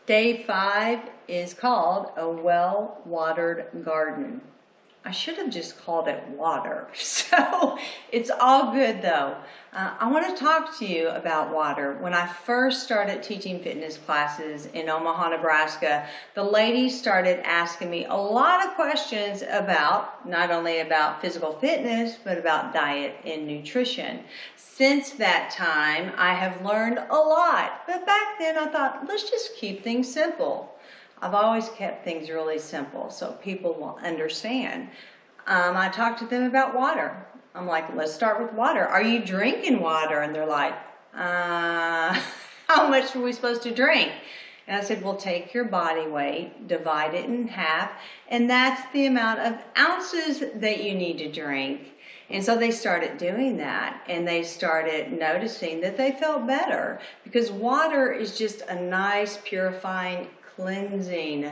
Day 5 is called a well-watered garden. I should have just called it water. So it's all good though. I want to talk to you about water. When I first started teaching fitness classes in Omaha, Nebraska, the ladies started asking me a lot of questions about, not only about physical fitness, but about diet and nutrition. Since that time, I have learned a lot. But back then I thought, let's just keep things simple. I've always kept things really simple so people will understand. I talked to them about water. I'm like, let's start with water. Are you drinking water? And they're like, how much are we supposed to drink? And I said, well, take your body weight, divide it in half, and that's the amount of ounces that you need to drink. And so they started doing that, and they started noticing that they felt better because water is just a nice, purifying, cleansing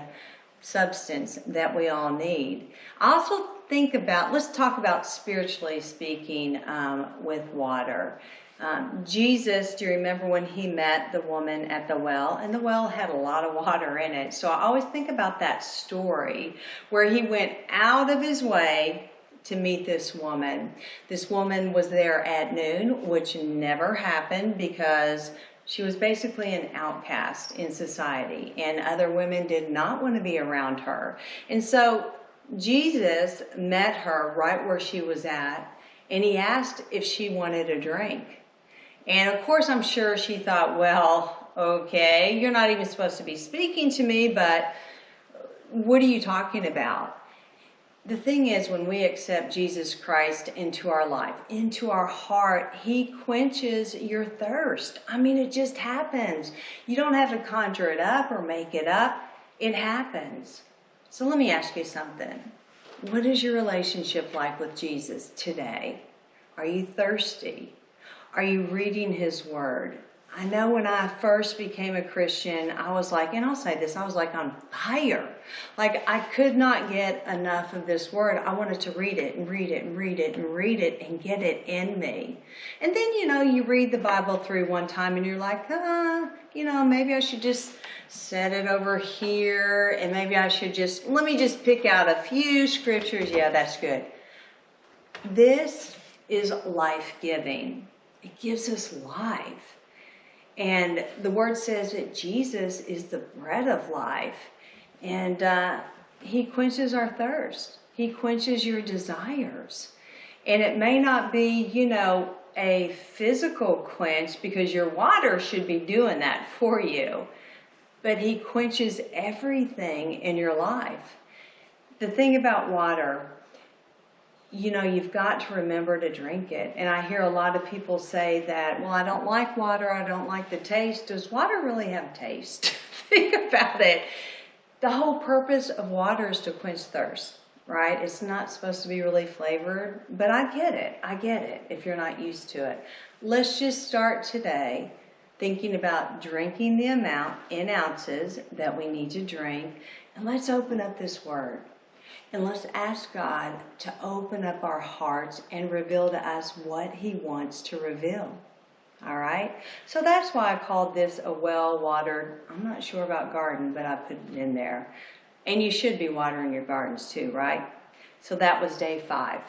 substance that we all need. I also think about, let's talk about spiritually speaking with water. Jesus, do you remember when he met the woman at the well? And the well had a lot of water in it. So I always think about that story where he went out of his way to meet this woman. This woman was there at noon, which never happened because she was basically an outcast in society, and other women did not want to be around her. And so Jesus met her right where she was at, and he asked if she wanted a drink. And of course, I'm sure she thought, well, okay, you're not even supposed to be speaking to me, but what are you talking about? The thing is, when we accept Jesus Christ into our life, into our heart, he quenches your thirst. I mean, it just happens. You don't have to conjure it up or make it up. It happens. So let me ask you something. What is your relationship like with Jesus today? Are you thirsty? Are you reading his word? I know when I first became a Christian, I was like, and I'll say this, I was like on fire. Like I could not get enough of this word. I wanted to read it and read it and read it and read it and get it in me. And then, you read the Bible through one time and you're like, maybe I should just set it over here and maybe I should let me just pick out a few scriptures. Yeah, that's good. This is life-giving. It gives us life. And the word says that Jesus is the bread of life. And he quenches our thirst. He quenches your desires. And it may not be, a physical quench because your water should be doing that for you. But he quenches everything in your life. The thing about water, you've got to remember to drink it. And I hear a lot of people say that, well, I don't like water. I don't like the taste. Does water really have taste? Think about it. The whole purpose of water is to quench thirst, right? It's not supposed to be really flavored, but I get it. I get it if you're not used to it. Let's just start today thinking about drinking the amount in ounces that we need to drink. And let's open up this word. And let's ask God to open up our hearts and reveal to us what he wants to reveal. All right? So that's why I called this a well-watered, I'm not sure about garden, but I put it in there. And you should be watering your gardens too, right? So that was day 5.